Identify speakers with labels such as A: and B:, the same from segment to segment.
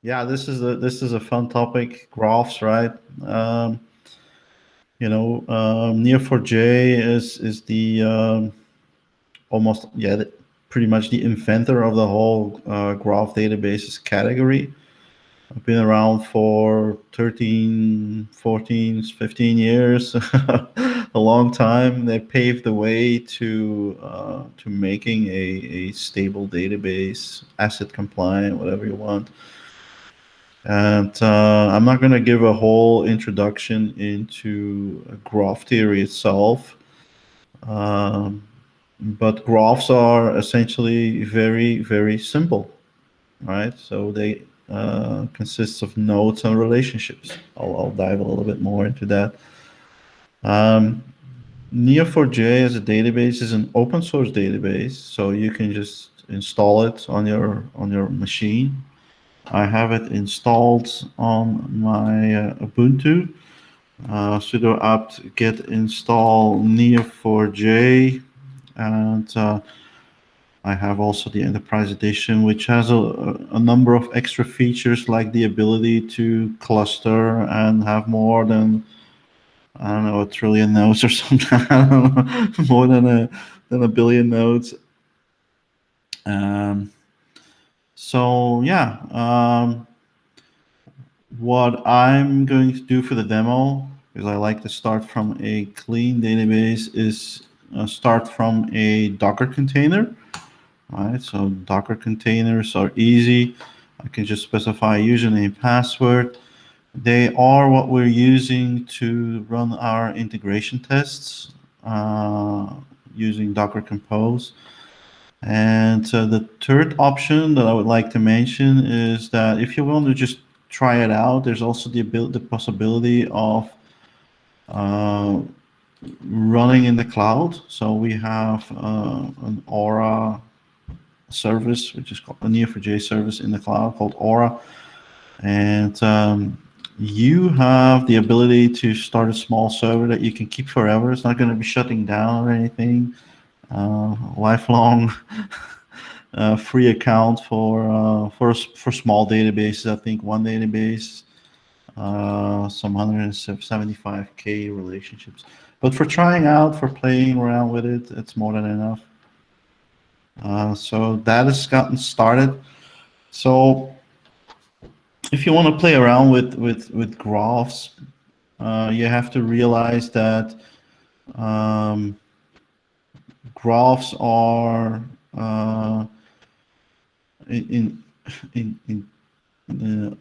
A: Yeah, this is a fun topic, graphs, right? Um, Neo4j is the almost pretty much the inventor of the whole graph databases category. I've been around for 13, 14, 15 years, a long time. They paved the way to making a stable database, asset compliant, whatever you want. And I'm not going to give a whole introduction into graph theory itself, um, but graphs are essentially very, very simple, right? So they consist of nodes and relationships. I'll dive a little bit more into that. Um, Neo4j as a database is an open source database, so you can just install it on your machine. I have it installed on my Ubuntu. Sudo apt get install neo4j, and I have also the enterprise edition, which has a number of extra features like the ability to cluster and have more than, I don't know, a trillion nodes or something. I don't know, more than a billion nodes. Um, so yeah, what I'm going to do for the demo, because I like to start from a clean database, is start from a Docker container. All right, so Docker containers are easy. I can just specify username, password. They are what we're using to run our integration tests uh, using Docker Compose. And the third option that I would like to mention is that if you want to just try it out, there's also the possibility of uh, running in the cloud. So we have an Aura service, which is called a Neo4j service in the cloud called Aura. And you have the ability to start a small server that you can keep forever. It's not going to be shutting down or anything. Lifelong free account for small databases. I think one database, some 175K relationships. But for trying out, for playing around with it, it's more than enough. So that has gotten started. So if you want to play around with graphs, you have to realize that um, graphs are in in in uh,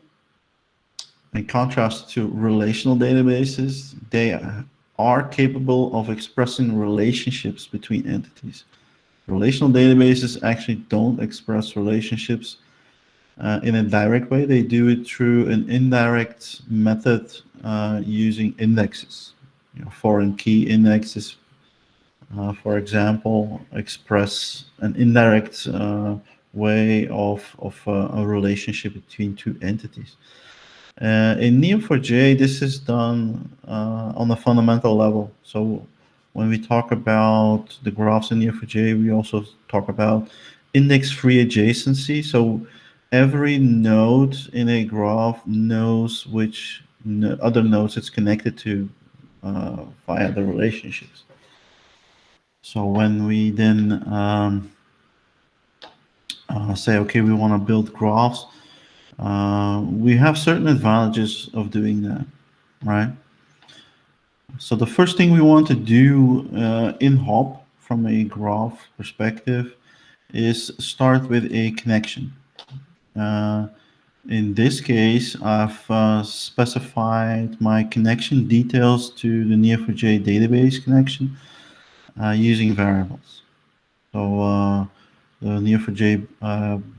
A: in contrast to relational databases, they are capable of expressing relationships between entities. Relational databases actually don't express relationships in a direct way. They do it through an indirect method using indexes. Foreign key indexes, for example, express an indirect way of a relationship between two entities. In Neo4j, this is done on a fundamental level. So when we talk about the graphs in Neo4j, we also talk about index-free adjacency. So every node in a graph knows which other nodes it's connected to via the relationships. So when we then say, okay, we want to build graphs, we have certain advantages of doing that, right? So the first thing we want to do in Hop from a graph perspective is start with a connection. Uh, in this case, I've specified my connection details to the Neo4j database connection using variables. So the Neo4j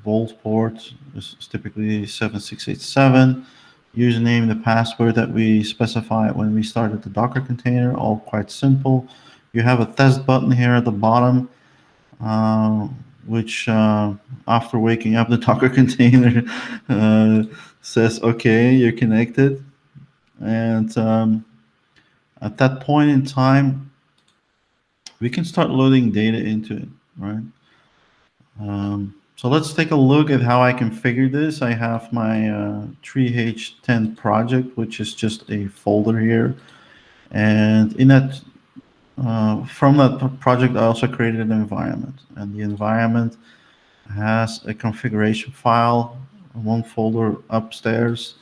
A: bold port is typically 7687. Username, the password that we specified when we started the Docker container, all quite simple. You have a test button here at the bottom, uh, which after waking up the Docker container says, okay, you're connected. And at that point in time, we can start loading data into it, right? So let's take a look at how I configure this. I have my 3H10 project, which is just a folder here. And in that, from that project, I also created an environment. And the environment has a configuration file, one folder upstairs,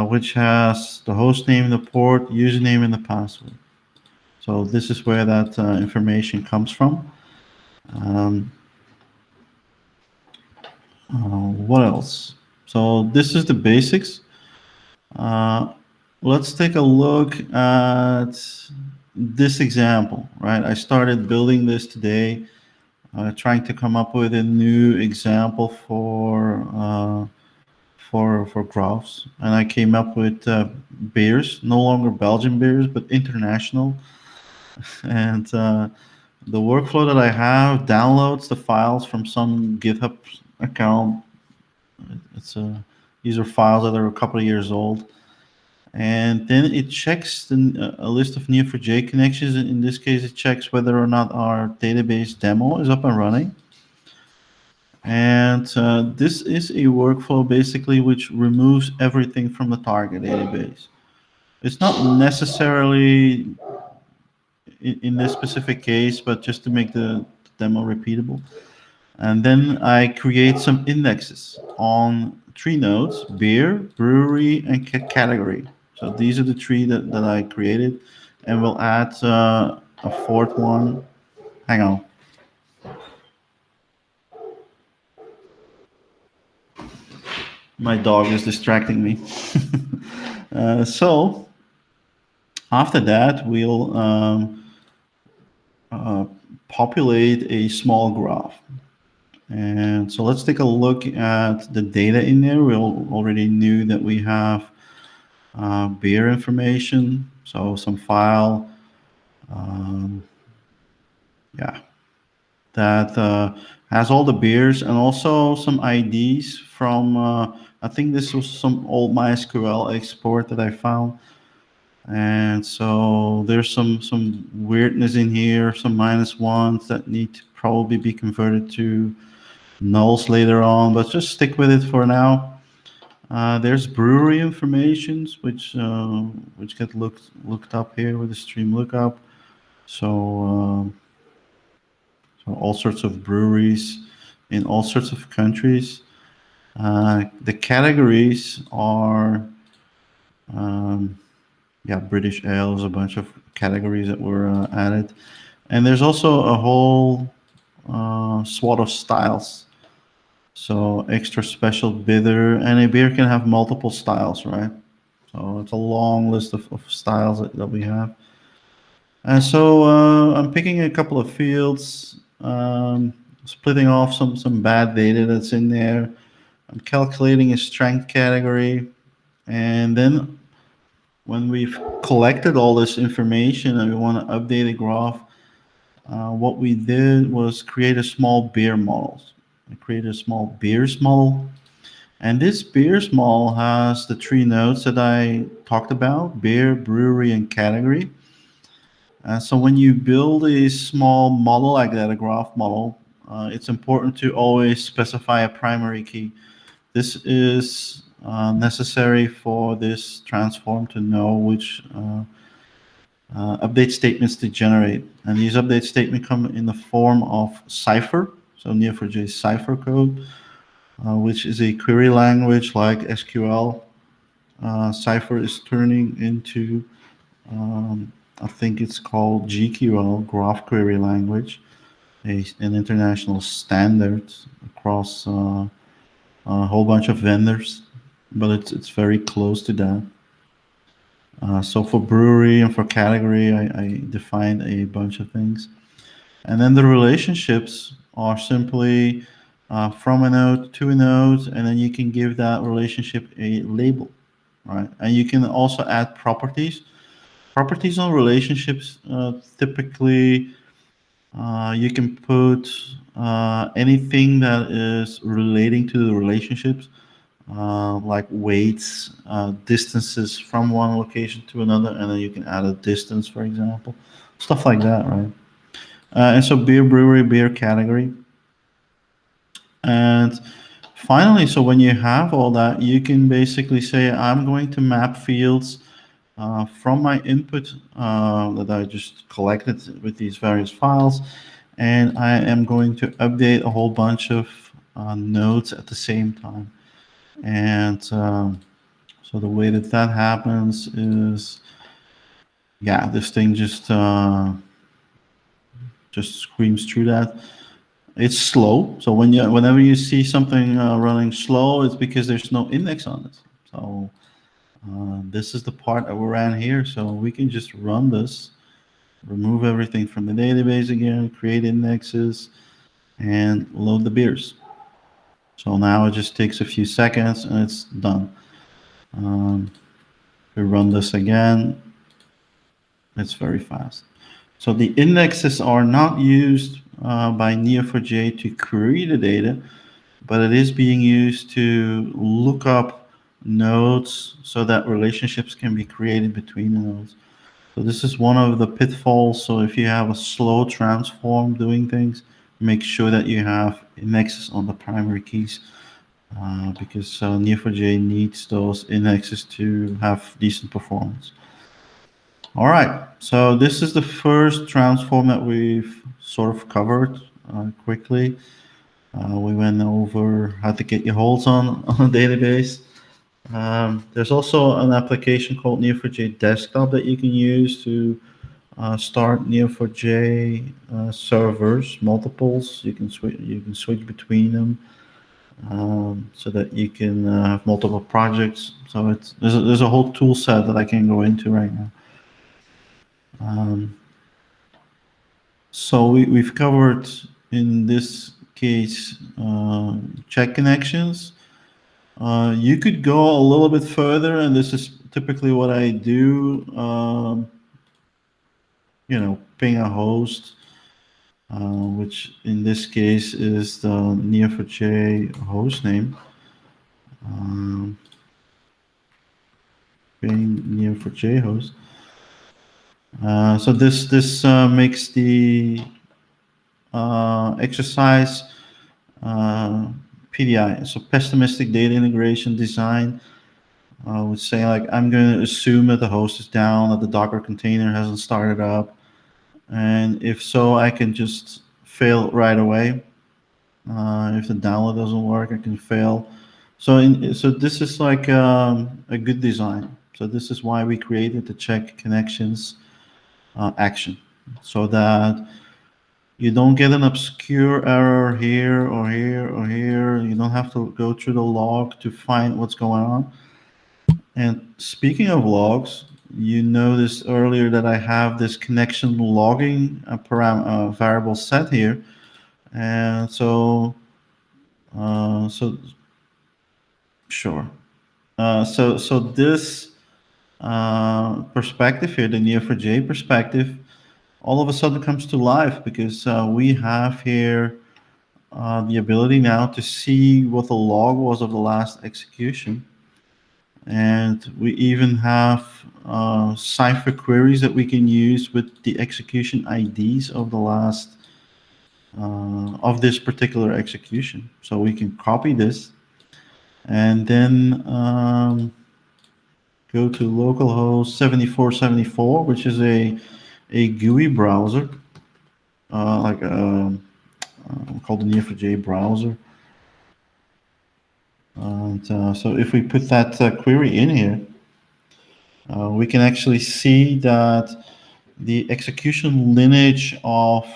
A: which has the host name, the port, username, and the password. So this is where that information comes from. What else? So this is the basics. Let's take a look at this example, right? I started building this today, trying to come up with a new example for graphs, and I came up with beers, no longer Belgian beers, but international. And the workflow that I have downloads the files from some GitHub account. These are files that are a couple of years old, and then it checks a list of Neo4j connections. In this case, it checks whether or not our database demo is up and running. And this is a workflow basically which removes everything from the target database. It's not necessarily in this specific case, but just to make the demo repeatable. And then I create some indexes on three nodes: beer, brewery, and category. So these are the three that I created, and we'll add a fourth one. Hang on. My dog is distracting me. So after that, we'll populate a small graph. And so let's take a look at the data in there. We already knew that we have beer information, so some file, yeah, that has all the beers and also some IDs from, I think this was some old MySQL export that I found. And so there's some weirdness in here, some -1s that need to probably be converted to nulls later on, but just stick with it for now. There's brewery informations which get looked up here with the stream lookup. So so all sorts of breweries in all sorts of countries. The categories are yeah, British ales, a bunch of categories that were added, and there's also a whole swath of styles. So extra special bitter, and a beer can have multiple styles, right? So it's a long list of styles that we have. And so I'm picking a couple of fields, splitting off some bad data that's in there. I'm calculating a strength category, and then when we've collected all this information and we want to update a graph, what we did was create a small beer model. I created a small beers model, and this beers model has the three nodes that I talked about: beer, brewery, and category. So when you build a small model like that, a graph model, it's important to always specify a primary key. This is necessary for this transform to know which update statements to generate. And these update statements come in the form of Cypher, so Neo4j Cypher code, which is a query language like SQL. Cypher is turning into, I think it's called GQL, Graph Query Language, an international standard across a whole bunch of vendors, but it's very close to that. So for brewery and for category, I defined a bunch of things. And then the relationships are simply from a node to a node, and then you can give that relationship a label, right? And you can also add properties. Properties on relationships, typically you can put anything that is relating to the relationships, like weights, distances from one location to another, and then you can add a distance, for example, stuff like that, right? And so beer, brewery, beer category. And finally, so when you have all that, you can basically say, I'm going to map fields from my input that I just collected with these various files, and I am going to update a whole bunch of nodes at the same time. And so the way that that happens is, yeah, this thing just screams through that. It's slow. So whenever you see something running slow, it's because there's no index on it. So this is the part that we ran here. So we can just run this, remove everything from the database again, create indexes, and load the beers. So now it just takes a few seconds and it's done. We run this again. It's very fast. So the indexes are not used by Neo4j to query the data, but it is being used to look up nodes so that relationships can be created between the nodes. So this is one of the pitfalls. So if you have a slow transform doing things, make sure that you have indexes on the primary keys because Neo4j needs those indexes to have decent performance. All right, so this is the first transform that we've sort of covered quickly. We went over how to get your holds on a database. There's also an application called Neo4j Desktop that you can use to start Neo4j servers, multiples. You can switch between them so that you can have multiple projects. So there's a whole tool set that I can go into right now. So we've covered in this case check connections. You could go a little bit further, and this is typically what I do. Ping a host, which in this case is the Neo4j host name. Ping Neo4j host. So this makes the exercise PDI, so pessimistic data integration design. Would say like I'm going to assume that the host is down, that the Docker container hasn't started up, and if so, I can just fail right away. If the download doesn't work, I can fail. So this is like a good design. So this is why we created the check connections action, so that you don't get an obscure error here or here or here. You don't have to go through the log to find what's going on. And speaking of logs, you noticed earlier that I have this connection logging variable set here. And so sure. So this perspective here, the Neo4j perspective, all of a sudden comes to life because we have here the ability now to see what the log was of the last execution. And we even have Cypher queries that we can use with the execution IDs of the last of this particular execution. So we can copy this and then go to localhost 7474, which is a GUI browser, like called the Neo4j browser. And so if we put that query in here, we can actually see that the execution lineage of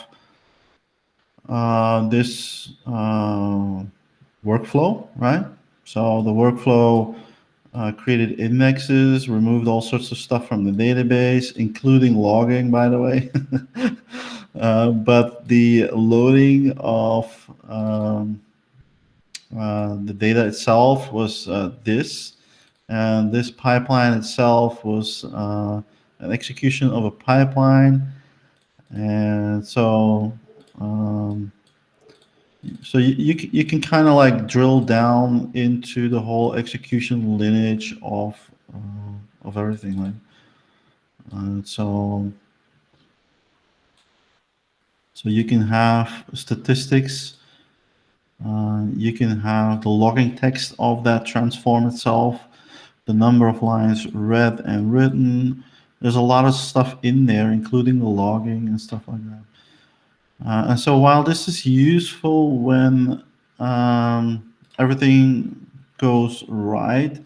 A: this workflow, right? So the workflow created indexes, removed all sorts of stuff from the database, including logging, by the way. But the loading of the data itself was this, and this pipeline itself was an execution of a pipeline. And so you can kind of like drill down into the whole execution lineage of everything, like so you can have statistics You can have the logging text of that transform itself, the number of lines read and written. There's a lot of stuff in there, including the logging and stuff like that. And so while this is useful when everything goes right,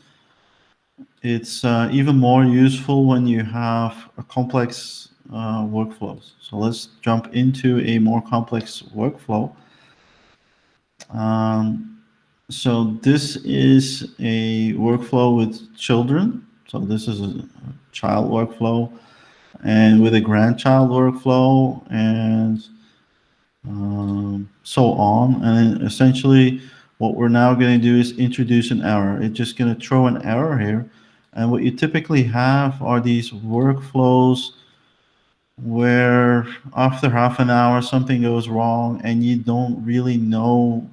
A: it's even more useful when you have a complex workflows. So let's jump into a more complex workflow. So this is a workflow with children. So this is a child workflow, and with a grandchild workflow, and so on. And essentially, what we're now going to do is introduce an error. It's just going to throw an error here. And what you typically have are these workflows where after half an hour something goes wrong and you don't really know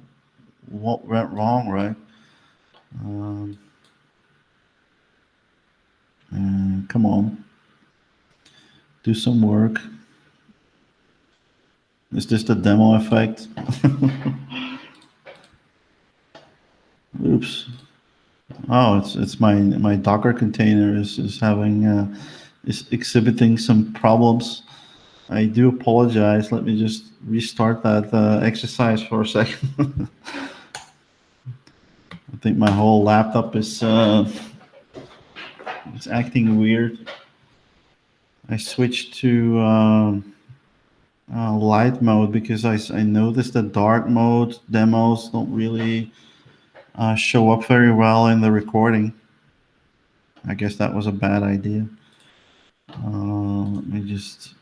A: what went wrong, right? Come on, do some work. Is this the demo effect? Oops. Oh, it's my Docker container is having is exhibiting some problems. I do apologize. Let me just restart that exercise for a second. I think my whole laptop is it's acting weird. I switched to light mode because I noticed that dark mode demos don't really show up very well in the recording. I guess that was a bad idea. Let me just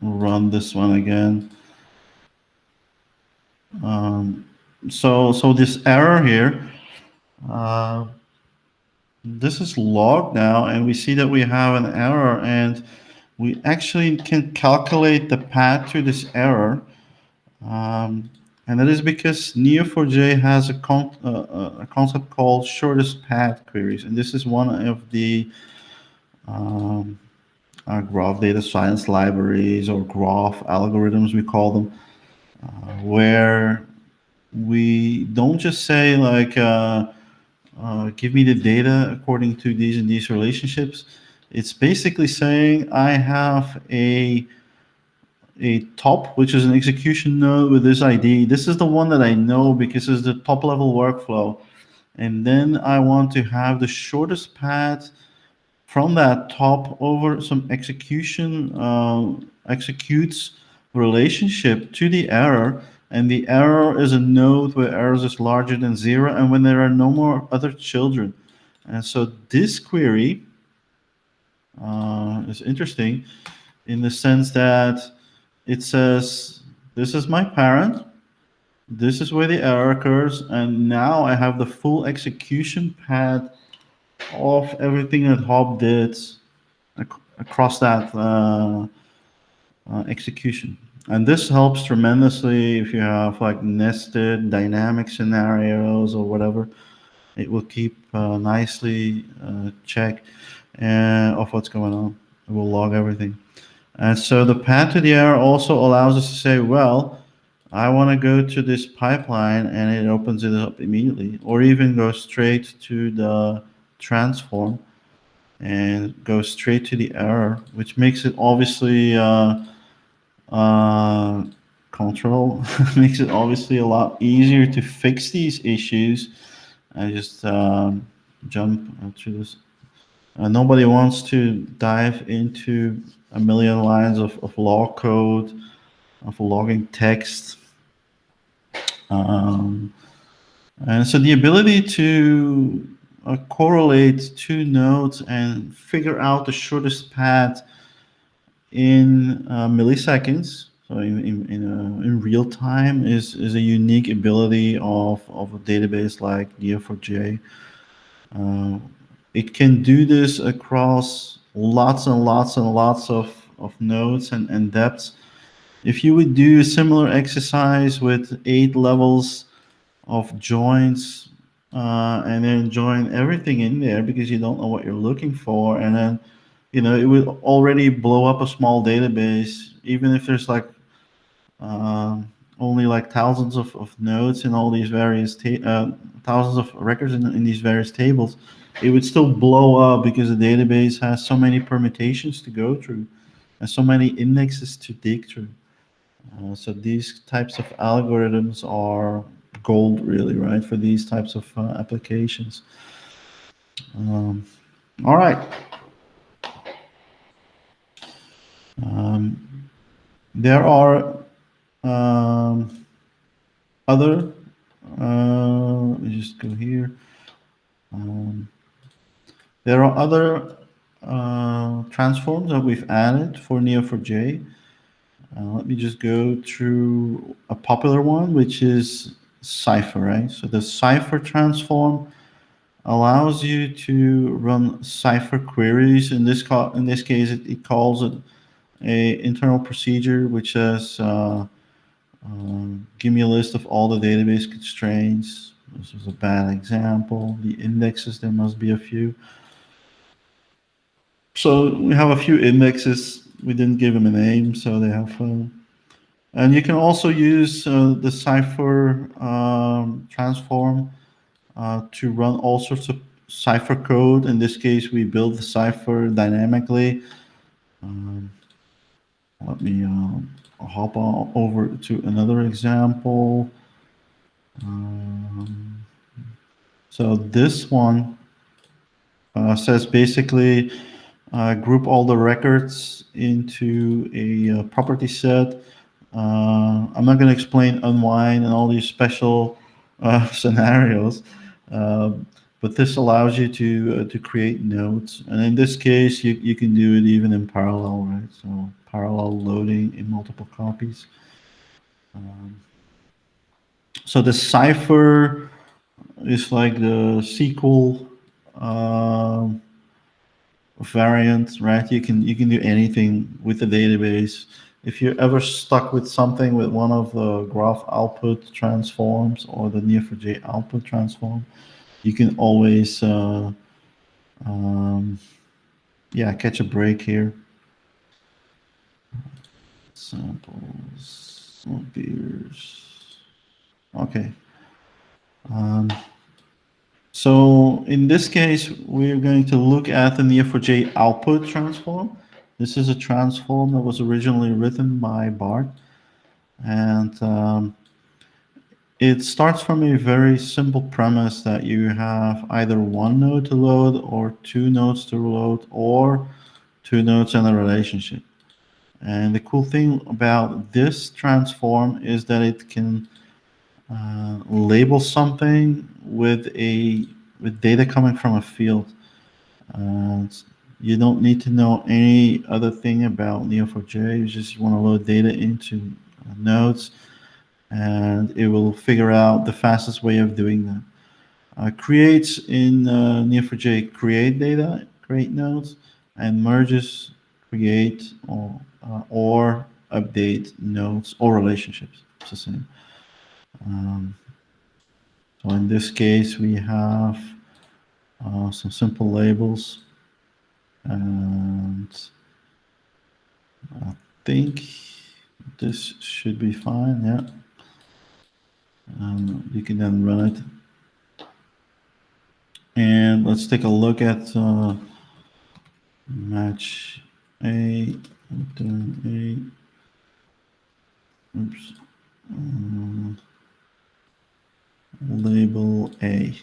A: run this one again. So this error here, this is logged now, and we see that we have an error, and we actually can calculate the path to this error. And that is because Neo4j has a concept called shortest path queries, and this is one of the graph data science libraries, or graph algorithms we call them, where we don't just say like give me the data according to these and these relationships. It's basically saying I have a top, which is an execution node with this ID. This is the one that I know because it's the top level workflow. And then I want to have the shortest path from that top over some execution executes relationship to the error. And the error is a node where errors is larger than 0 and when there are no more other children. And so this query is interesting in the sense that it says, this is my parent, this is where the error occurs, and now I have the full execution path of everything that Hop did across that execution. And this helps tremendously if you have like nested dynamic scenarios or whatever. It will keep nicely check of what's going on. It will log everything. And so the path to the error also allows us to say, well, I want to go to this pipeline, and it opens it up immediately, or even go straight to the transform and go straight to the error, which makes it obviously control makes it obviously a lot easier to fix these issues. I just jump through this. Nobody wants to dive into a million lines of log code, of logging text. And so the ability to correlate two nodes and figure out the shortest path in milliseconds, so in real time, is a unique ability of a database like Neo4j. It can do this across lots and lots and lots of nodes and depths. If you would do a similar exercise with 8 levels of joins and then join everything in there because you don't know what you're looking for, and then it would already blow up a small database, even if there's like only like thousands of nodes in all these various thousands of records in these various tables, it would still blow up because the database has so many permutations to go through and so many indexes to dig through. So these types of algorithms are gold, really, right, for these types of applications. All right. There are other, let me just go here. There are other transforms that we've added for Neo4j. Let me just go through a popular one, which is Cypher, right? So the Cypher transform allows you to run Cypher queries. In this case, it calls it a internal procedure, which says, give me a list of all the database constraints. This is a bad example. The indexes, there must be a few. So we have a few indexes. We didn't give them a name, so they have. And you can also use the Cypher transform to run all sorts of Cypher code. In this case, we build the Cypher dynamically. Let me hop on over to another example. So this one says basically group all the records into a property set. I'm not going to explain unwind and all these special scenarios, but this allows you to create nodes. And in this case, you can do it even in parallel, right? So parallel loading in multiple copies. So the Cypher is like the SQL variant, right? You can do anything with the database. If you're ever stuck with something with one of the graph output transforms or the Neo4j output transform, you can always catch a break here. Samples, beers. Okay. So in this case, we're going to look at the Neo4j output transform. This is a transform that was originally written by Bart. And it starts from a very simple premise that you have either one node to load or two nodes to load or two nodes and a relationship. And the cool thing about this transform is that it can label something with data coming from a field. You don't need to know any other thing about Neo4j. You just want to load data into nodes, and it will figure out the fastest way of doing that. Creates in Neo4j create data, create nodes, and merges create or update nodes or relationships. It's the same. So in this case, we have some simple labels, and I think this should be fine. Yeah. You can then run it. And let's take a look at match A, return A, oops, label A.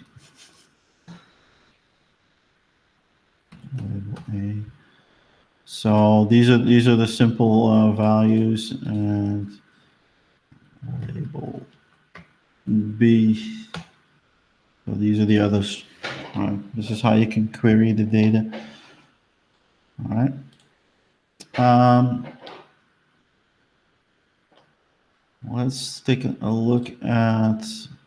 A: Label A. So these are the simple values, and label B. So these are the others. All right. This is how you can query the data. All right. Let's take a look at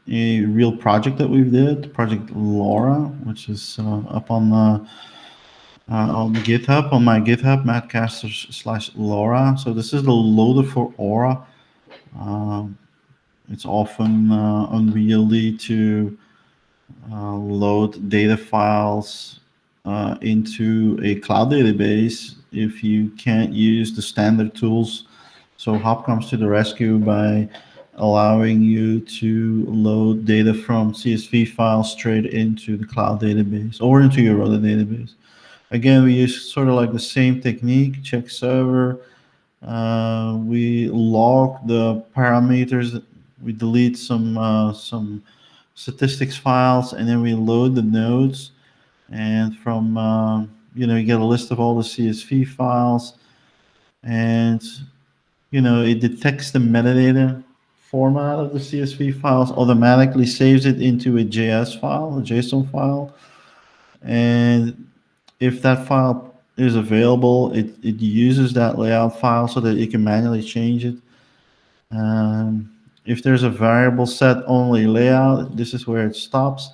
A: a real project that we did, Project Laura, which is up on GitHub, on my GitHub, mattcaster/Laura. So this is the loader for Aura. It's often unwieldy to load data files into a cloud database if you can't use the standard tools So Hop comes to the rescue by allowing you to load data from CSV files straight into the cloud database or into your other database. Again, we use sort of like the same technique, check server. We log the parameters. We delete some statistics files, and then we load the nodes. And from you get a list of all the CSV files, and it detects the metadata format of the CSV files, automatically saves it into a JS file, a JSON file, and if that file is available, it uses that layout file so that it can manually change it. If there's a variable set only layout, this is where it stops.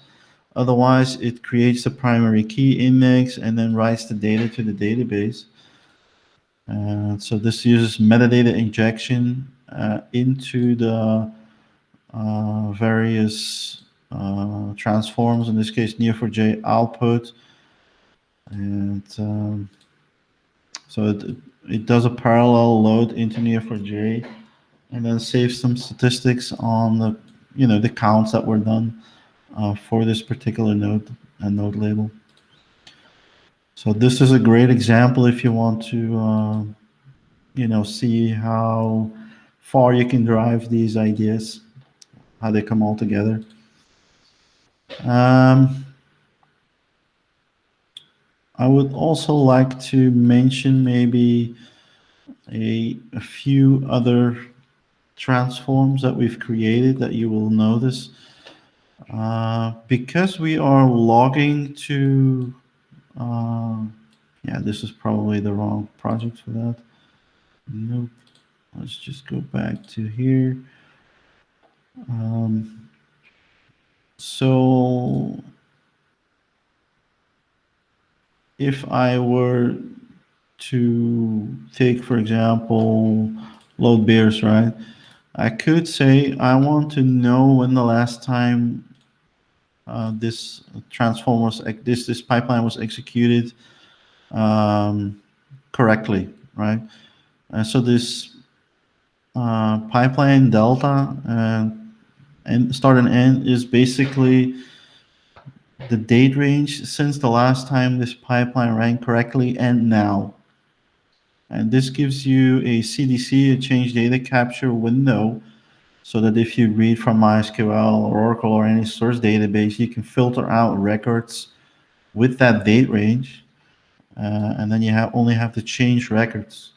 A: Otherwise, it creates the primary key index and then writes the data to the database. So this uses metadata injection into the various transforms, in this case Neo4j output. And so it does a parallel load into Neo4j and then saves some statistics on the counts that were done for this particular node and node label. So this is a great example if you want to see how far you can drive these ideas, how they come all together. I would also like to mention maybe a few other transforms that we've created that you will notice. Because we are logging to, yeah, this is probably the wrong project for that. Nope. Let's just go back to here. So if I were to take, for example, load bears, right? I could say I want to know when the last time this transform was this pipeline was executed correctly, right? And so this pipeline delta and start and end is basically the date range since the last time this pipeline ran correctly and now. And this gives you a CDC, a change data capture window, so that if you read from MySQL or Oracle or any source database, you can filter out records with that date range, and then you only have to change records.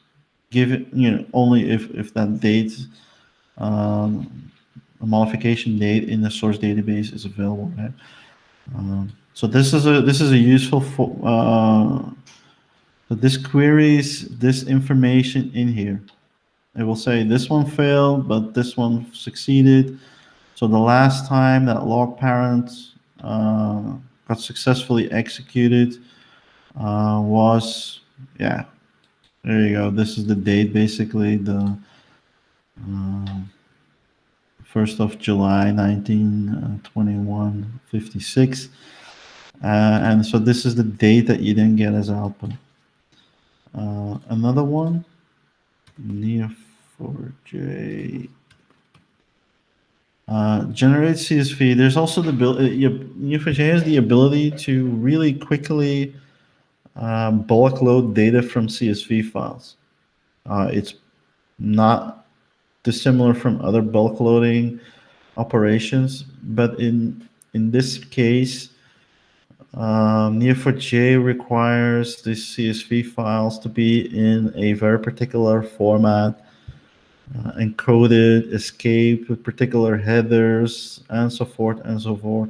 A: Give it, only if that date, a modification date in the source database is available, right? So this is a useful so this queries this information in here. It will say this one failed, but this one succeeded. So the last time that log parent got successfully executed was, yeah, there you go. This is the date, basically, the 1st of July, 1921:56. And so this is the date that you then get as output. Another one, Neo4j generate CSV. There's also the ability, Neo4j has the ability to really quickly bulk load data from CSV files. It's not dissimilar from other bulk loading operations, but in this case, Neo4j requires the CSV files to be in a very particular format, encoded, escaped with particular headers, and so forth and so forth.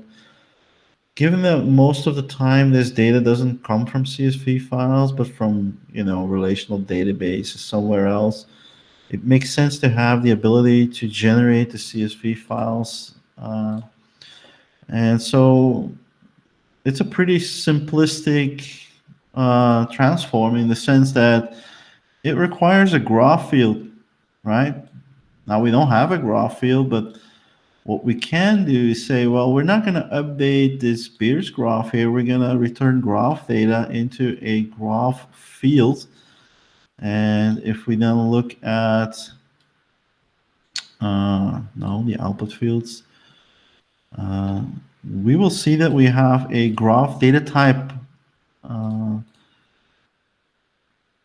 A: Given that most of the time this data doesn't come from CSV files, but from relational databases somewhere else, it makes sense to have the ability to generate the CSV files. And so it's a pretty simplistic transform in the sense that it requires a graph field, right? Now we don't have a graph field, but what we can do is say, well, we're not going to update this Beers graph here. We're going to return graph data into a graph field. And if we then look at no, the output fields. We will see that we have a graph data type.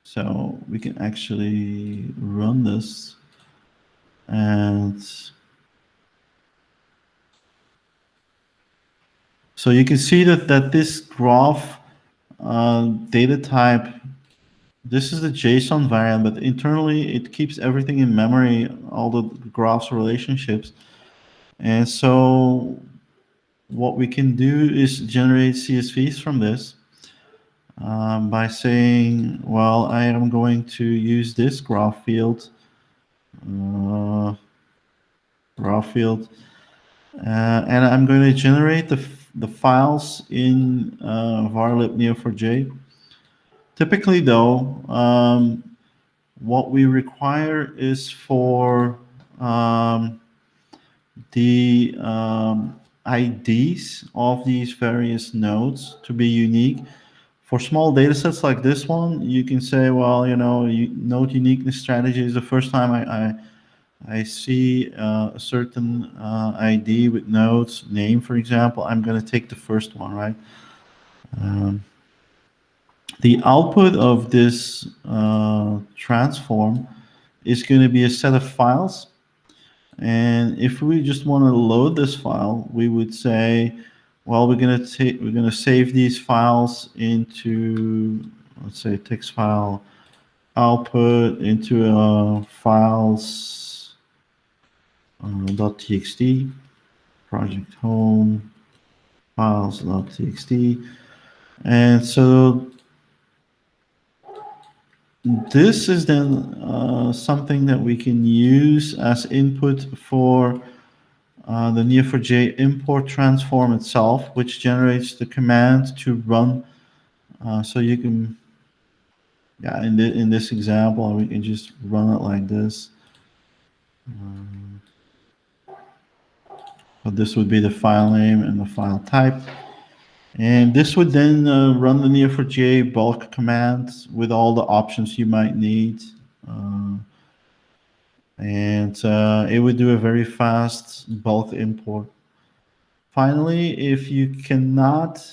A: So we can actually run this, and so you can see that this graph data type, this is the JSON variant, but internally it keeps everything in memory, all the graphs relationships. And so what we can do is generate CSVs from this by saying, well, I am going to use this graph field, and I'm going to generate the files in varlib neo4j. Typically, though, what we require is for the IDs of these various nodes to be unique. For small data sets like this one, you can say, well, node uniqueness strategy is the first time I see a certain ID with nodes name, for example, I'm going to take the first one, right? The output of this transform is going to be a set of files. And if we just want to load this file, we would say, well, we're going to save these files into, let's say, text file output into files .txt, project home, files.txt. And so this is then something that we can use as input for the Neo4j import transform itself, which generates the command to run. So you can, yeah, in this example, we can just run it like this. But this would be the file name and the file type. And this would then run the Neo4j bulk command with all the options you might need. And it would do a very fast bulk import. Finally, if you cannot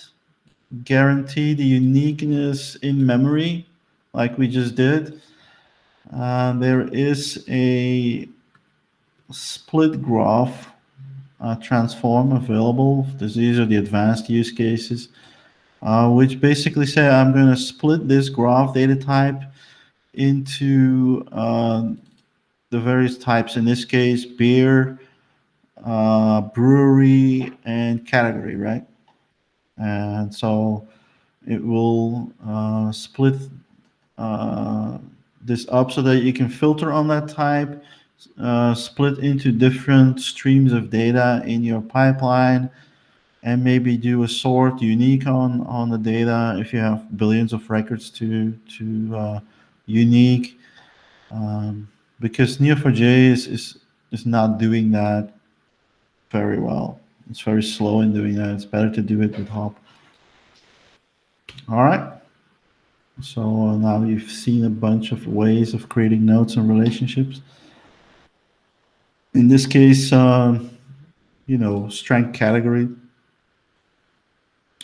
A: guarantee the uniqueness in memory, like we just did, there is a split graph transform available. These are the advanced use cases, which basically say I'm going to split this graph data type into the various types. In this case, beer, brewery, and category, right? And so it will split this up so that you can filter on that type, split into different streams of data in your pipeline, and maybe do a sort unique on the data if you have billions of records to unique, because Neo4j is not doing that very well. It's very slow in doing that. It's better to do it with Hop. All right. So now you've seen a bunch of ways of creating nodes and relationships. In this case, strength category.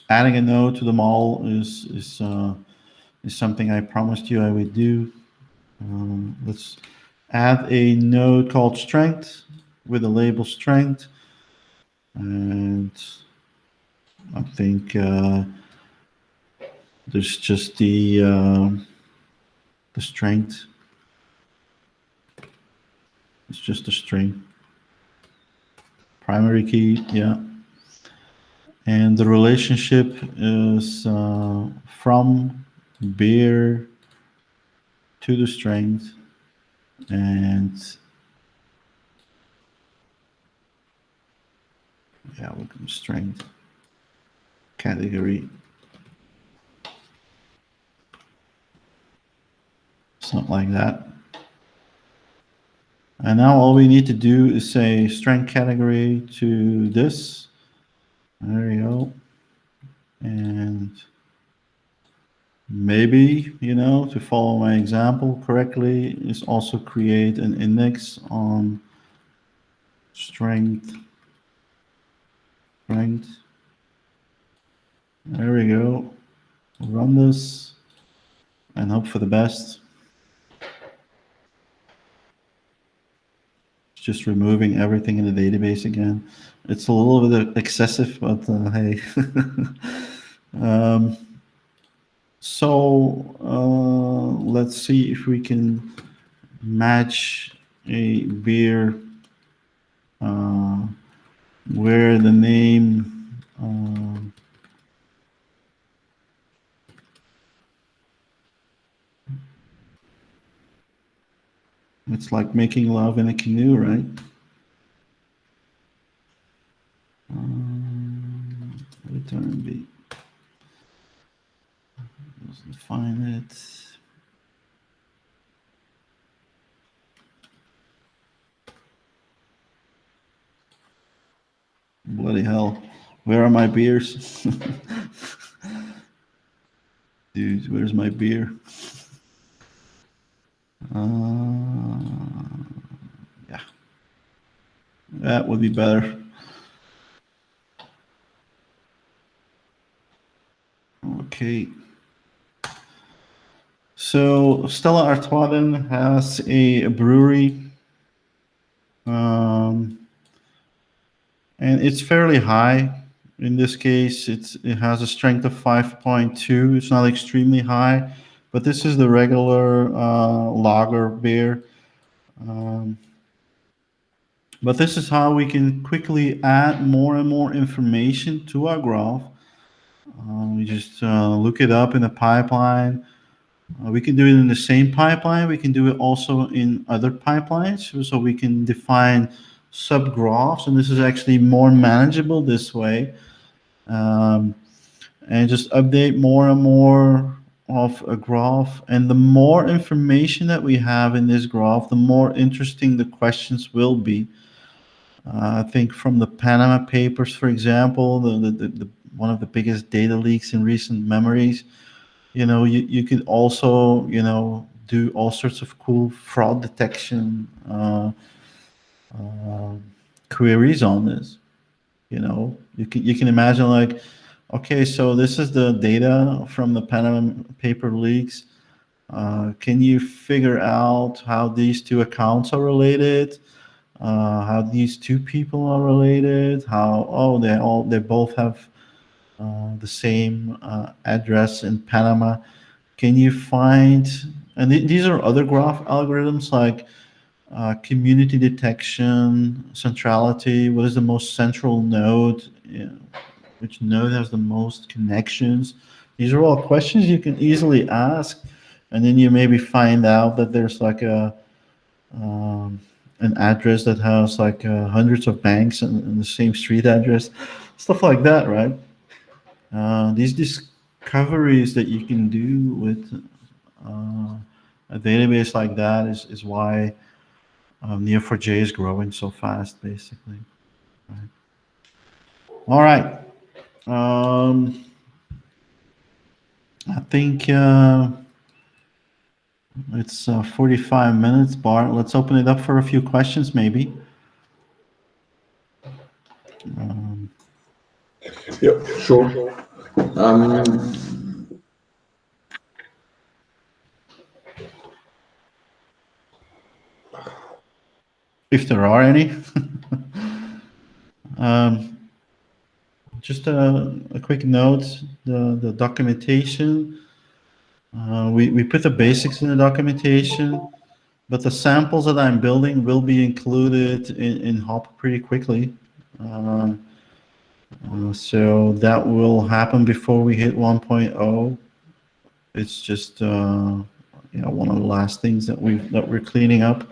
A: Adding a node to them all is something I promised you I would do. Let's add a node called strength with a label strength, and I think there's just the strength. It's just a string. Primary key, yeah. And the relationship is from beer to the strength, and yeah, we'll come strength category. Something like that. And now all we need to do is say strength category to this. There you go. And maybe, to follow my example correctly, is also create an index on strength. There we go. Run this and hope for the best. Just removing everything in the database again. It's a little bit excessive, but hey. So let's see if we can match a beer where the name it's like making love in a canoe, right? Return B. Let's define it. Bloody hell. Where are my beers? Dude, where's my beer? Yeah. That would be better. Okay. So Stella Artois has a brewery. And it's fairly high. In this case, it has a strength of 5.2. It's not extremely high, but this is the regular lager beer. But this is how we can quickly add more and more information to our graph. We just look it up in a pipeline. We can do it in the same pipeline. We can do it also in other pipelines. So we can define subgraphs, and this is actually more manageable this way. And just update more and more of a graph. And the more information that we have in this graph, the more interesting the questions will be. I think from the Panama Papers, for example, the one of the biggest data leaks in recent memories, you could also, do all sorts of cool fraud detection queries on this. You can imagine, like, okay, so this is the data from the Panama paper leaks. Can you figure out how these two accounts are related? How these two people are related? How they both have the same address in Panama? Can you find? And these are other graph algorithms like community detection, centrality. What is the most central node? Which node has the most connections? These are all questions you can easily ask, and then you maybe find out that there's like an address that has like hundreds of banks in the same street address, stuff like that, right? These discoveries that you can do with a database like that is why Neo4j is growing so fast, basically. Right. All right. I think it's 45 minutes, Bart. Let's open it up for a few questions, maybe.
B: Yeah, sure.
A: If there are any. Just a quick note, the documentation. We put the basics in the documentation, but the samples that I'm building will be included in Hop pretty quickly. So that will happen before we hit 1.0. It's just one of the last things that we're cleaning up.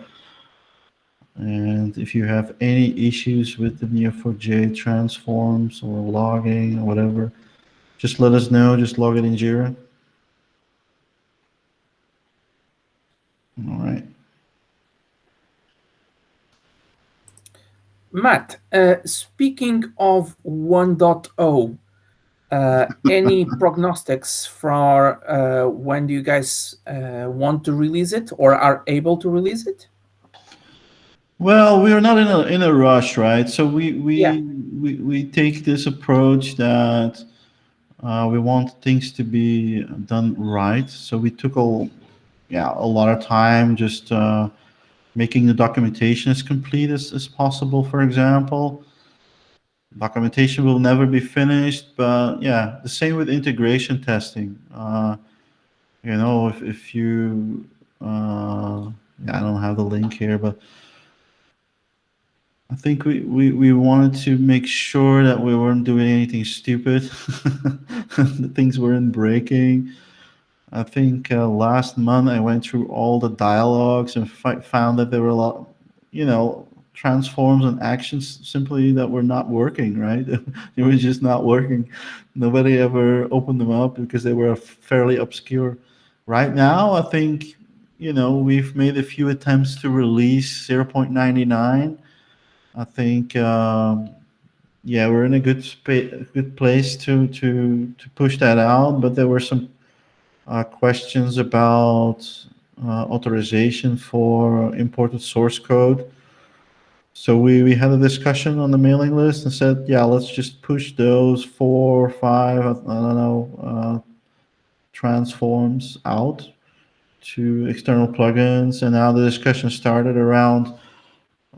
A: And if you have any issues with the Neo4j transforms or logging or whatever, just let us know. Just log it in Jira. All right.
C: Matt, speaking of 1.0, any prognostics for when do you guys want to release it or are able to release it?
A: Well, we are not in a rush, right? So
C: Yeah.
A: we take this approach that we want things to be done right. So we took a lot of time just making the documentation as complete as possible. For example, documentation will never be finished, but yeah, the same with integration testing. If you yeah, I don't have the link here, but I think we wanted to make sure that we weren't doing anything stupid. The things weren't breaking. I think last month I went through all the dialogues and found that there were a lot, transforms and actions simply that were not working, right? They were just not working. Nobody ever opened them up because they were fairly obscure. Right now, I think, we've made a few attempts to release 0.99. I think, yeah, we're in a good place to push that out, but there were some questions about authorization for imported source code. So we had a discussion on the mailing list and said, yeah, let's just push those 4 or 5, I don't know, transforms out to external plugins. And now the discussion started around,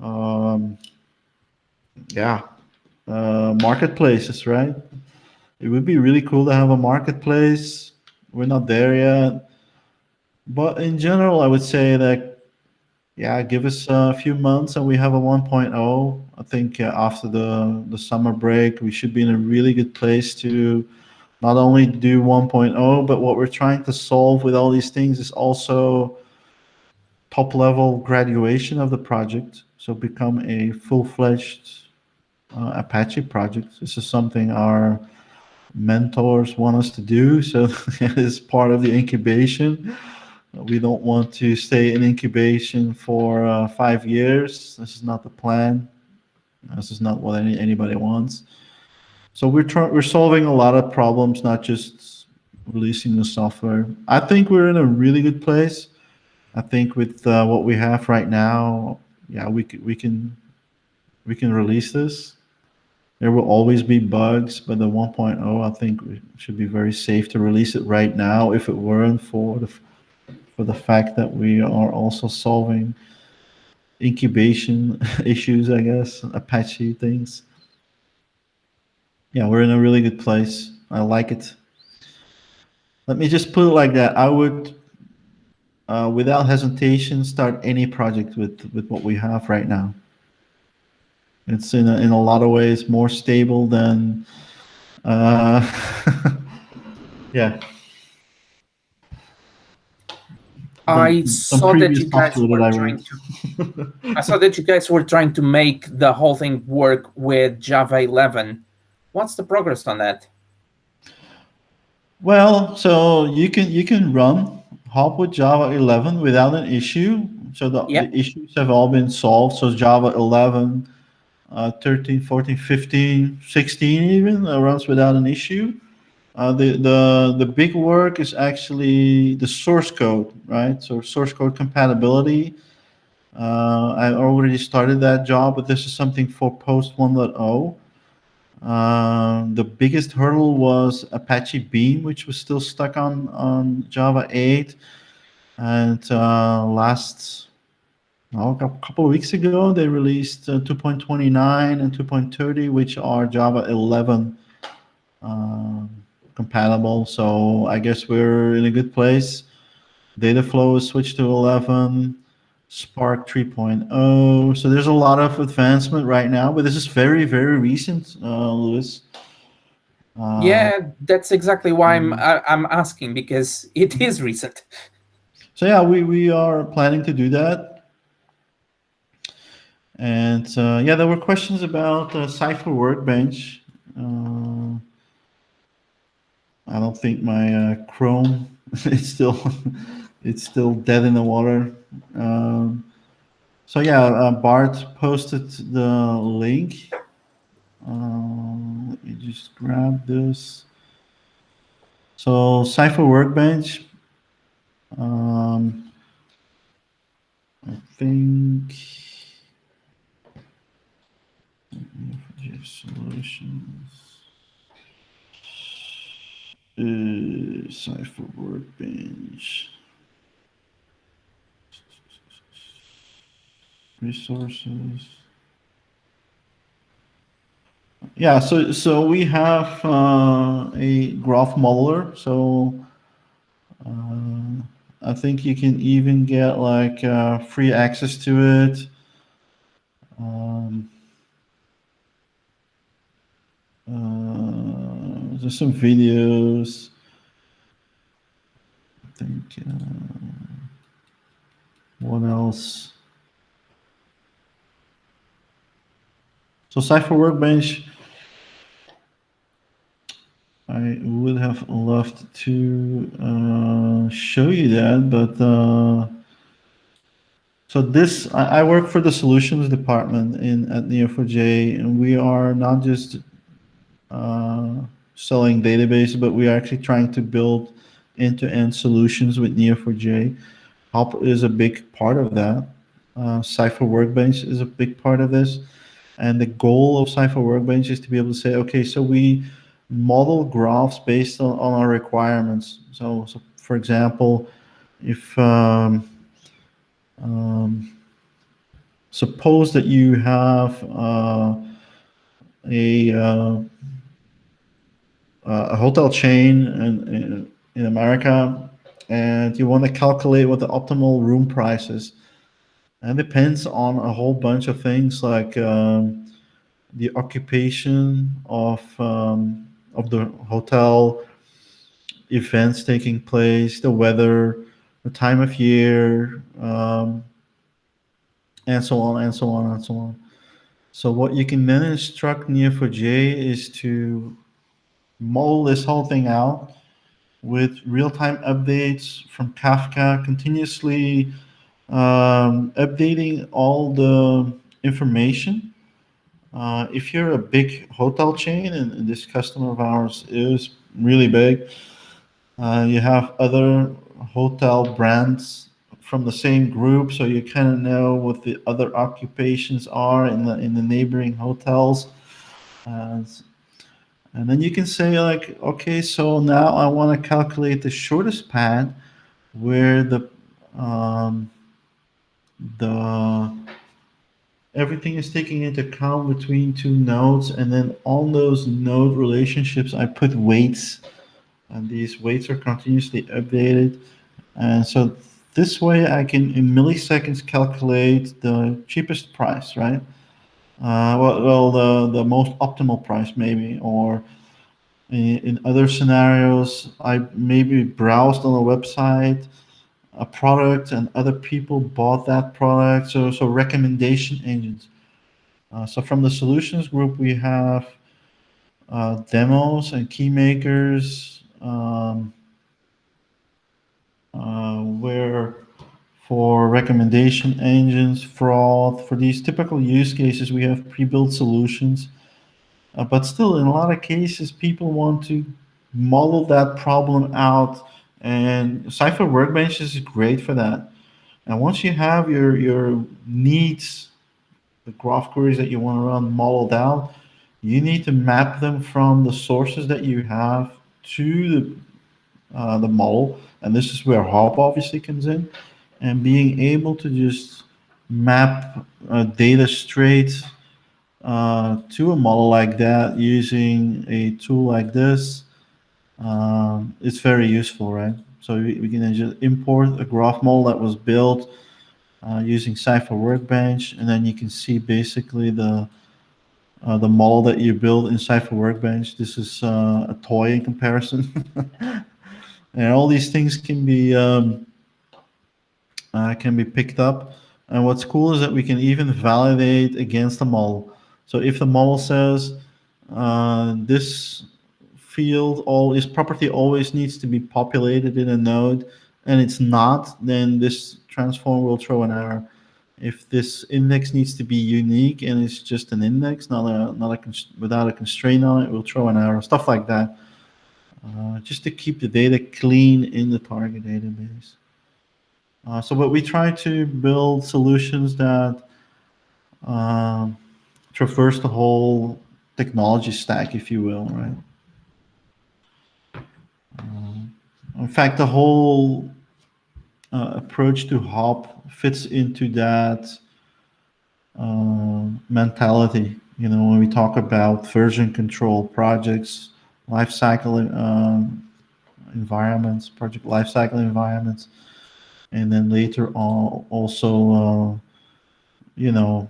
A: um, yeah, marketplaces, right? It would be really cool to have a marketplace. We're not there yet. But in general, I would say that, yeah, give us a few months and we have a 1.0. I think after the summer break, we should be in a really good place to not only do 1.0, but what we're trying to solve with all these things is also top level graduation of the project. So become a full-fledged Apache project. This is something our mentors want us to do. So it is part of the incubation. We don't want to stay in incubation for 5 years. This is not the plan. This is not what anybody wants. So we're solving a lot of problems, not just releasing the software. I think we're in a really good place. I think with what we have right now, yeah, we can release this. There will always be bugs, but the 1.0, I think it should be very safe to release it right now if it weren't for the fact that we are also solving incubation issues, I guess, Apache things. Yeah, we're in a really good place. I like it. Let me just put it like that. I would, without hesitation, start any project with what we have right now. It's in a lot of ways more stable than, uh, yeah,
C: I
A: some
C: saw that
A: previous
C: you guys
A: software that
C: were
A: I
C: trying to.
A: wrote.
C: I saw that you guys were trying to make the whole thing work with Java 11. What's the progress on that?
A: Well, so you can run Hop with Java 11 without an issue. So
C: Yeah.
A: the issues have all been solved. So Java 11, 13, 14, 15, 16 even runs without an issue. The big work is actually the source code, right? So source code compatibility. I already started that job, but this is something for post 1.0. The biggest hurdle was Apache Beam, which was still stuck on Java 8. And a couple of weeks ago, they released 2.29 and 2.30, which are Java 11 um, compatible. So I guess we're in a good place. Dataflow is switched to 11. Spark 3.0. So there's a lot of advancement right now, but this is very, very recent, Lewis.
C: Yeah, that's exactly why I'm asking, because it is recent.
A: So yeah, we are planning to do that. And yeah, there were questions about Cypher Workbench. Uh, I don't think my Chrome it's still it's still dead in the water. So yeah, Bart posted the link. Let me just grab this. So Cypher Workbench. Um, I think. Neo4j solutions. Cypher workbench. Resources. Yeah, so we have a graph modeler. So I think you can even get like free access to it. There's some videos. I think. What else? So Cypher Workbench, I would have loved to show you that, but so this, I work for the solutions department at Neo4j, and we are not just selling database, but we are actually trying to build end-to-end solutions with Neo4j. Hop is a big part of that. Cypher Workbench is a big part of this. And the goal of Cypher Workbench is to be able to say, okay, so we model graphs based on our requirements. So for example, if suppose that you have a hotel chain in America, and you want to calculate what the optimal room price is. And it depends on a whole bunch of things like the occupation of the hotel, events taking place, the weather, the time of year, and so on and so on and so on. So what you can then instruct Neo4j is to model this whole thing out with real-time updates from Kafka, continuously updating all the information. If you're a big hotel chain, and this customer of ours is really big, you have other hotel brands from the same group, so you kind of know what the other occupations are in the neighboring hotels. And then you can say like, okay, so now I want to calculate the shortest path where the everything is taking into account between two nodes, and then on those node relationships, I put weights, and these weights are continuously updated. And so this way I can, in milliseconds, calculate the cheapest price, right? The most optimal price maybe, or in other scenarios, I maybe browsed on a website, a product, and other people bought that product. So recommendation engines. So from the solutions group, we have demos and key makers, where for recommendation engines, fraud, for these typical use cases, we have pre-built solutions. But still, in a lot of cases, people want to model that problem out, and Cypher Workbench is great for that. And once you have your needs, the graph queries that you want to run modeled out, you need to map them from the sources that you have to the model. And this is where Hop obviously comes in, and being able to just map data straight to a model like that using a tool like this, it's very useful, right? So we can then just import a graph model that was built using Cypher Workbench, and then you can see basically the model that you build in Cypher Workbench. This is a toy in comparison, and all these things can be picked up. And what's cool is that we can even validate against the model. So if the model says this field, all this property always needs to be populated in a node, and it's not, then this transform will throw an error. If this index needs to be unique and it's just an index, without a constraint on it, will throw an error. Stuff like that, just to keep the data clean in the target database. But we try to build solutions that traverse the whole technology stack, if you will, right? In fact, the whole approach to Hop fits into that mentality. You know, when we talk about version control projects, lifecycle environments, project lifecycle environments, and then later on also, you know,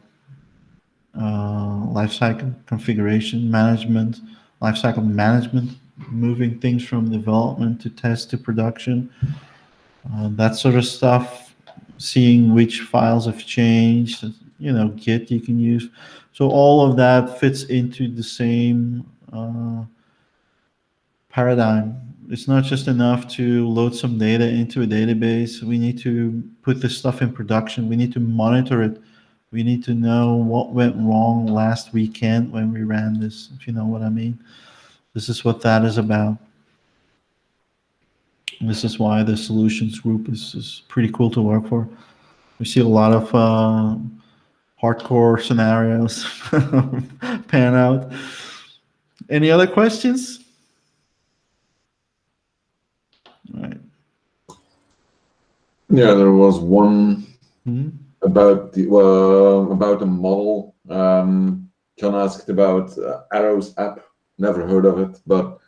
A: lifecycle configuration management, lifecycle management, moving things from development to test to production, that sort of stuff, seeing which files have changed, you know, Git you can use. So all of that fits into the same paradigm. It's not just enough to load some data into a database. We need to put this stuff in production. We need to monitor it. We need to know what went wrong last weekend when we ran this, if you know what I mean. This is what that is about. This is why the solutions group is pretty cool to work for. We see a lot of hardcore scenarios pan out. Any other questions? All right.
B: Yeah, there was one
A: Mm-hmm.
B: about the model. John asked about Arrows.app. Never heard of it, but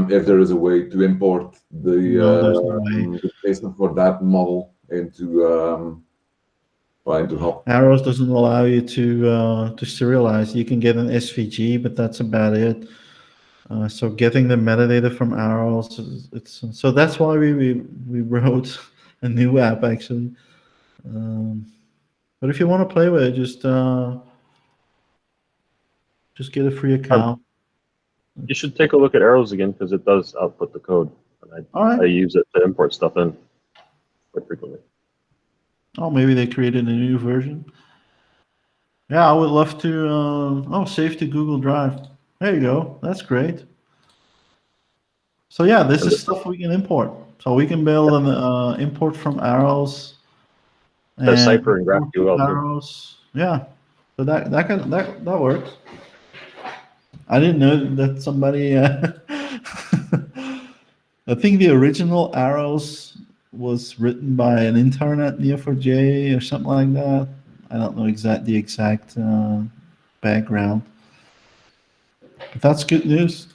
B: if there is a way to import
A: No, there's no way.
B: the placement for that model into Hop.
A: Arrows doesn't allow you to serialize. You can get an SVG, but that's about it. So getting the metadata from Arrows, it's so that's why we wrote a new app actually. But if you want to play with it, just get a free account.
D: You should take a look at Arrows again because it does output the code. And
A: All right.
D: I use it to import stuff in quite frequently.
A: Oh, maybe they created a new version. Yeah, I would love to. Oh, save to Google Drive. There you go. That's great. So yeah, this is stuff we can import. So we can build an import from Arrows.
D: There's
A: And
D: Cypher and GraphQL too.
A: Arrows. Yeah. So that works. I didn't know that somebody. I think the original Arrows was written by an intern at Neo4j or something like that. I don't know the exact background. But that's good news.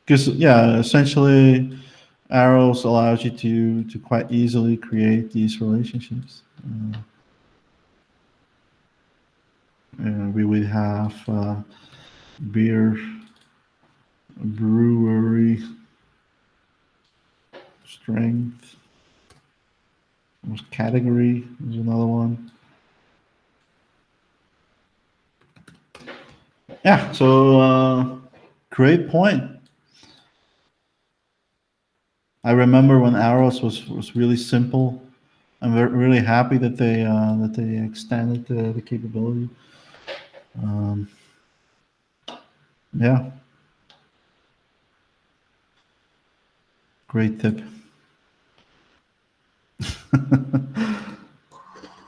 A: Because yeah, essentially, Arrows allows you to quite easily create these relationships. We would have beer brewery strength. There's category. There's another one. Yeah. So great point. I remember when Arrows was really simple. I'm really happy that they extended the capability. Yeah. Great tip.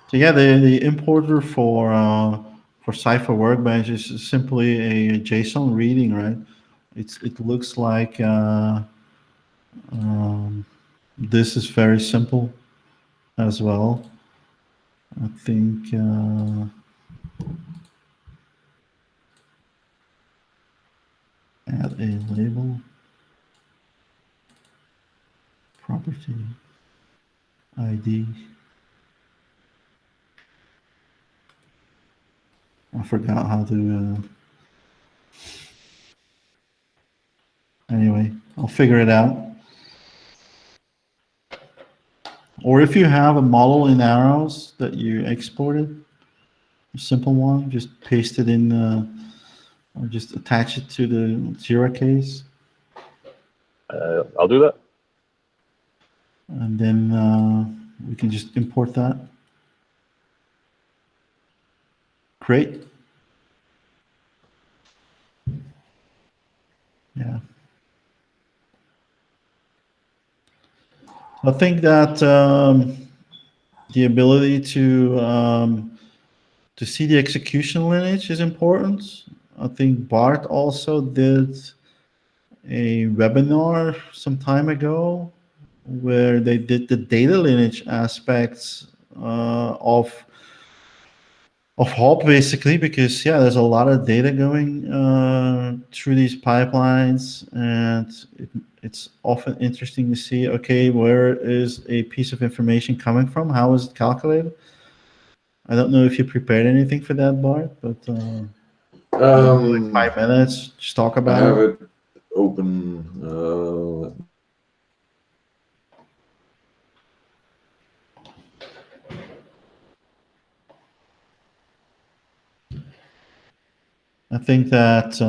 A: So yeah, the importer for Cypher Workbench is simply a JSON reading, right? It looks like this is very simple as well. I think add a label, property, ID. I forgot how to. Anyway, I'll figure it out. Or if you have a model in Arrows that you exported, a simple one, just paste it in, or just attach it to the Jira case.
D: I'll do that.
A: And then we can just import that. Great. Yeah. I think that the ability to to see the execution lineage is important. I think Bart also did a webinar some time ago where they did the data lineage aspects of Hop, basically, because there's a lot of data going through these pipelines, and it's often interesting to see, okay, where is a piece of information coming from? How is it calculated? I don't know if you prepared anything for that, Bart, but like 5 minutes, just talk
B: I
A: about
B: have
A: it.
B: it open.
A: I think that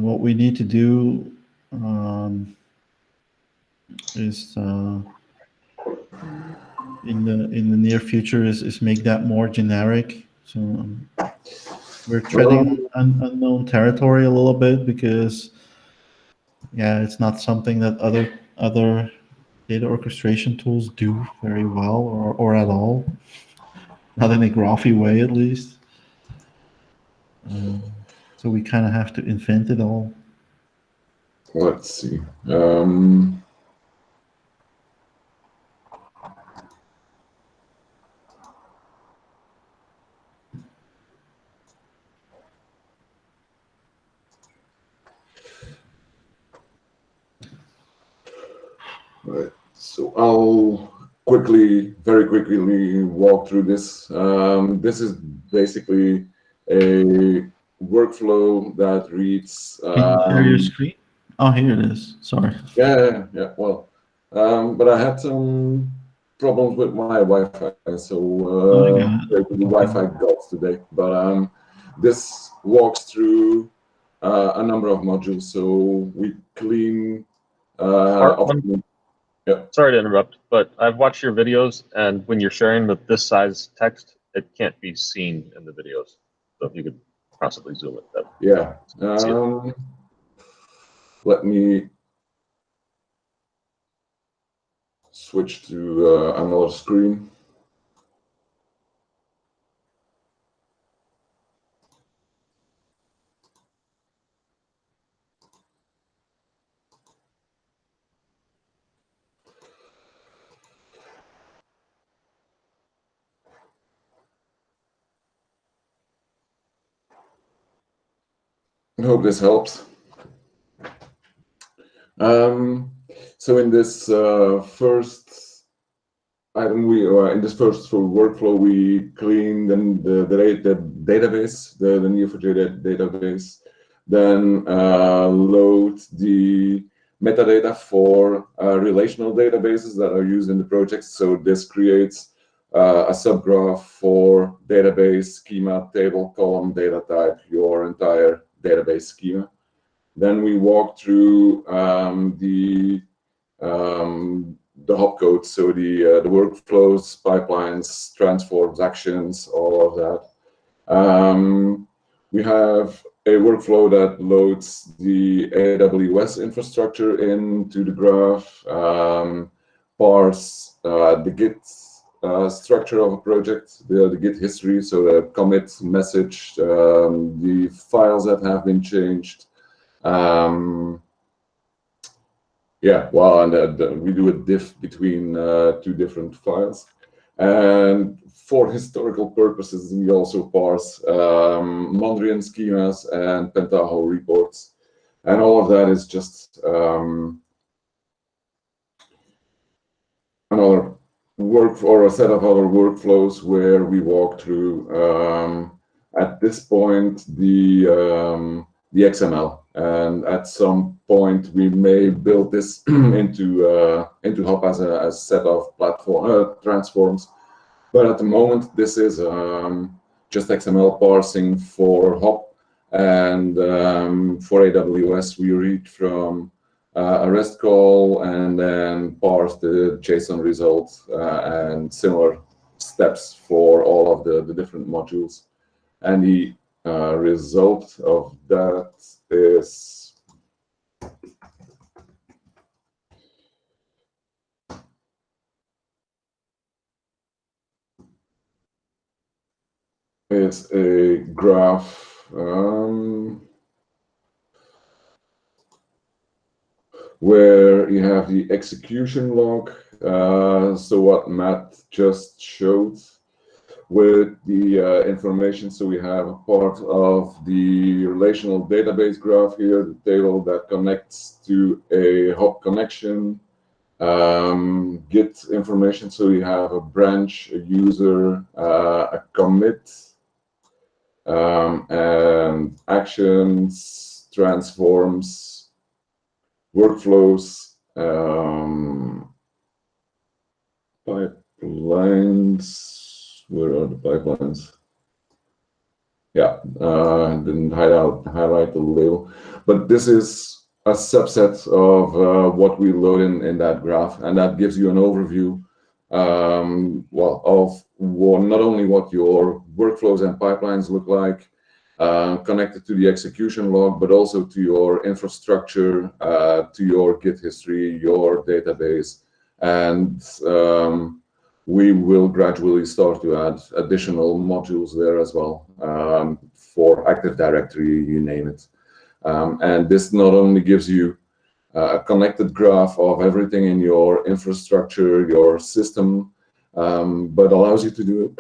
A: what we need to do is in the near future is make that more generic. So we're treading unknown territory a little bit because it's not something that other data orchestration tools do very well or at all, not in a graphy way at least. So we kind of have to invent it all.
B: Let's see. Right. So I'll very quickly walk through this. This is basically a workflow that reads.
A: Can you share your screen? Oh, here it is. Sorry.
B: Yeah. Well, but I had some problems with my Wi-Fi, so the Wi-Fi gods today. But this walks through a number of modules. So we clean.
D: Sorry to interrupt, but I've watched your videos, and when you're sharing with this size text, it can't be seen in the videos. So if you could possibly zoom it, that.
B: Let me switch to another screen. I hope this helps. So in this first item, in this first workflow, we clean the database, the Neo4j database, then load the metadata for relational databases that are used in the project. So this creates a subgraph for database, schema, table, column, data type, your entire database schema. Then we walk through the hop code, so the workflows, pipelines, transforms, actions, all of that. We have a workflow that loads the AWS infrastructure into the graph, parse the Git structure of a project, the Git history, so the commit message, the files that have been changed. And we do a diff between two different files. And for historical purposes, we also parse Mondrian schemas and Pentaho reports. And all of that is just another a set of other workflows where we walk through, at this point, the XML. And at some point, we may build this into Hop as a set of platform transforms. But at the moment, this is just XML parsing for Hop. And for AWS, we read from a REST call and then parse the JSON results and similar steps for all of the different modules. And the result of that is is a graph where you have the execution log. So what Matt just showed with the information. So we have a part of the relational database graph here, the table that connects to a hop connection, Git information. So you have a branch, a user, a commit, and actions, transforms, workflows, pipelines. Where are the pipelines? Yeah, didn't highlight the label, but this is a subset of what we load in that graph, and that gives you an overview, well, of not only what your workflows and pipelines look like, connected to the execution log, but also to your infrastructure, to your Git history, your database, and we will gradually start to add additional modules there as well, for Active Directory, you name it. And this not only gives you a connected graph of everything in your infrastructure, your system, but allows you to do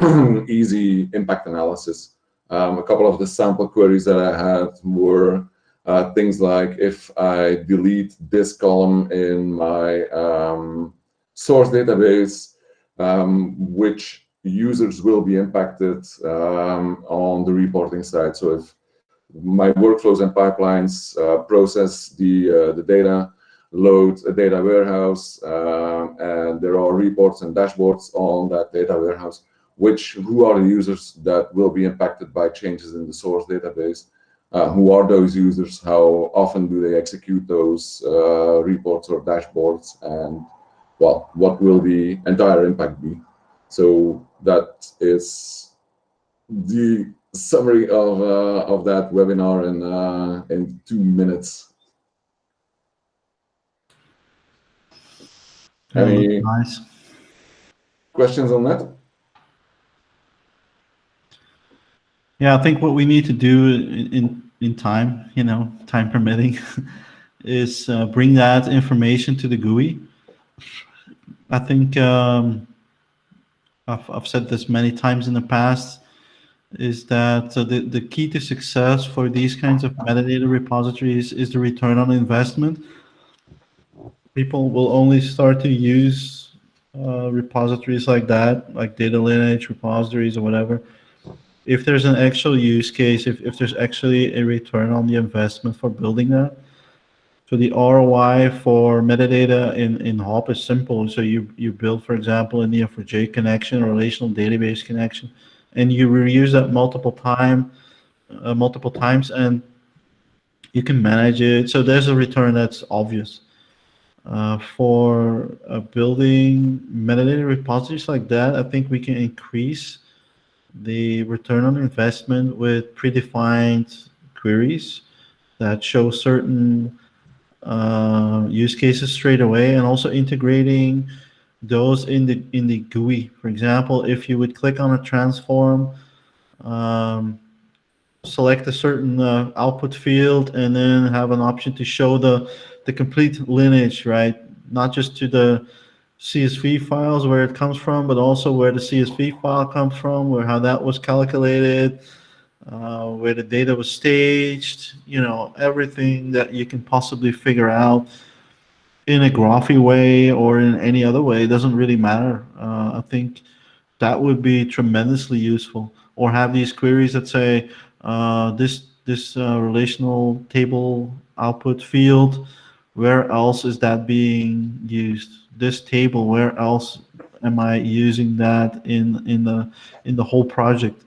B: easy impact analysis. A couple of the sample queries that I had were things like, if I delete this column in my source database, which users will be impacted on the reporting side. So if my workflows and pipelines process the data, load a data warehouse, and there are reports and dashboards on that data warehouse, who are the users that will be impacted by changes in the source database? Who are those users? How often do they execute those reports or dashboards? And well, what will the entire impact be? So that is the summary of that webinar in 2 minutes. Any
A: nice
B: questions on that?
A: Yeah, I think what we need to do in time, time permitting, is bring that information to the GUI. I think I've said this many times in the past, is that the key to success for these kinds of metadata repositories is the return on investment. People will only start to use repositories like that, like data lineage repositories or whatever, if there's an actual use case, if there's actually a return on the investment for building that. So the ROI for metadata in Hop is simple. So you build, for example, a Neo4j connection, a relational database connection, and you reuse that multiple times, and you can manage it. So there's a return that's obvious. For building metadata repositories like that, I think we can increase the return on investment with predefined queries that show certain use cases straight away, and also integrating those in the GUI. For example, if you would click on a transform, select a certain output field, and then have an option to show the complete lineage, right? Not just to the CSV files where it comes from, but also where the CSV file comes from, how that was calculated, where the data was staged, everything that you can possibly figure out in a graphy way or in any other way. It doesn't really matter. I think that would be tremendously useful. Or have these queries that say, this relational table output field, where else is that being used? This table, where else am I using that in the whole project?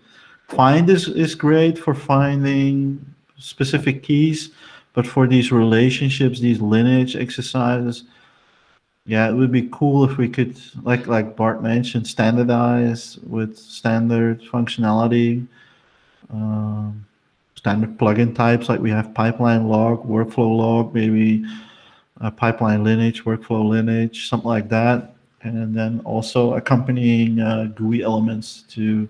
A: Find is great for finding specific keys, but for these relationships, these lineage exercises, yeah, it would be cool if we could, like Bart mentioned, standardize with standard functionality, standard plugin types, like we have pipeline log, workflow log, maybe pipeline lineage, workflow lineage, something like that. And then also accompanying GUI elements to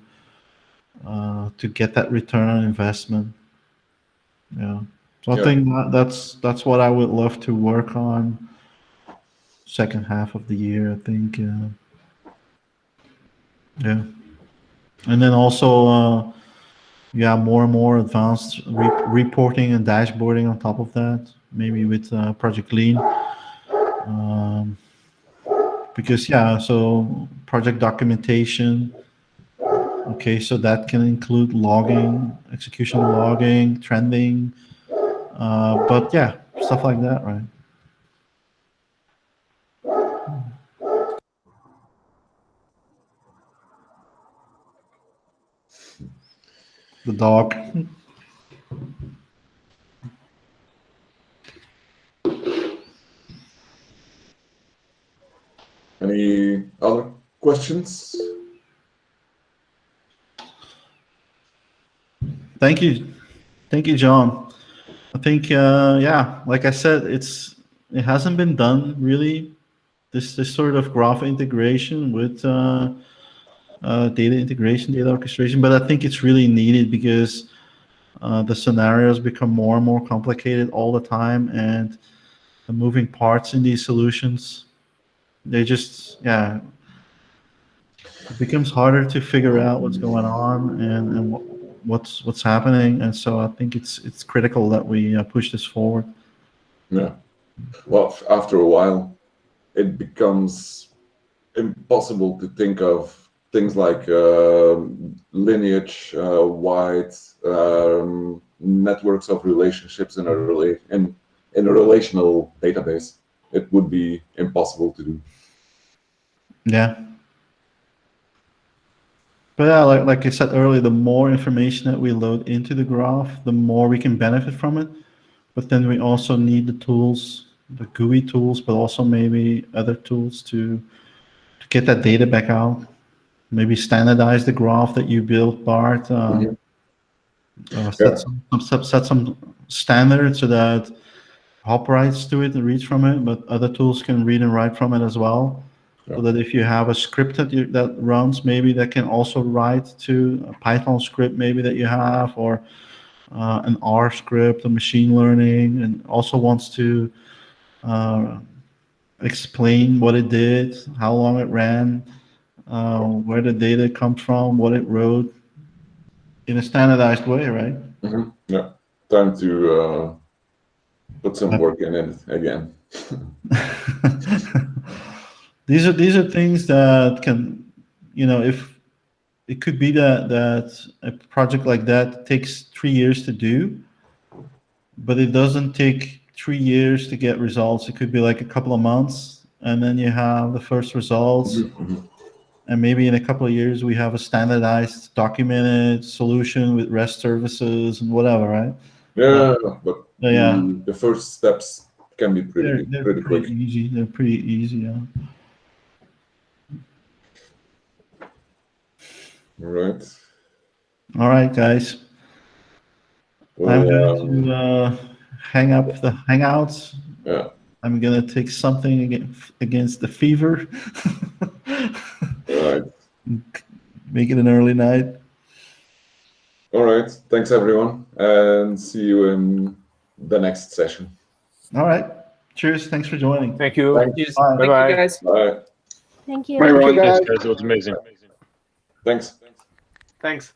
A: to get that return on investment. Yeah. So I think that's what I would love to work on second half of the year, I think. Yeah. And then also, more and more advanced reporting and dashboarding on top of that, maybe with Project Lean. Because, so project documentation. Okay, so that can include logging, execution logging, trending, but yeah, stuff like that, right? The dog.
B: Any other questions?
A: Thank you, John. I think, like I said, it hasn't been done really. This sort of graph integration with data integration, data orchestration, but I think it's really needed because the scenarios become more and more complicated all the time, and the moving parts in these solutions, they just, it becomes harder to figure out what's going on and what's happening, and so I think it's critical that we push this forward.
B: Yeah. Well, after a while, it becomes impossible to think of things like lineage, wide networks of relationships in a relational database. It would be impossible to do.
A: Yeah. But yeah, like I said earlier, the more information that we load into the graph, the more we can benefit from it. But then we also need the tools, the GUI tools, but also maybe other tools to get that data back out. Maybe standardize the graph that you built, Bart. Set some standards so that Hop writes to it and reads from it, but other tools can read and write from it as well. So that if you have a script that runs, maybe that can also write to a Python script maybe that you have, or an R script, a machine learning, and also wants to explain what it did, how long it ran, where the data comes from, what it wrote, in a standardized way, right?
B: Mm-hmm. Yeah, time to put some work in it again.
A: These are things that can, if it could be that a project like that takes 3 years to do, but it doesn't take 3 years to get results. It could be like a couple of months, and then you have the first results.
B: Mm-hmm.
A: And maybe in a couple of years, we have a standardized documented solution with REST services and whatever, right?
B: Yeah, but
A: yeah,
B: the first steps can be pretty quick.
A: Easy. They're pretty easy, yeah. All right, guys. Well, I'm going to hang up the Hangouts.
B: Yeah.
A: I'm going to take something against the fever.
B: All right.
A: Make it an early night.
B: All right. Thanks, everyone, and see you in the next session.
A: All right. Cheers. Thanks for joining.
C: Thank you.
A: Thanks.
C: Bye. Thank you, guys.
B: Bye.
E: Thank you.
D: Thanks, guys. It was amazing.
B: Thanks.
F: Thanks.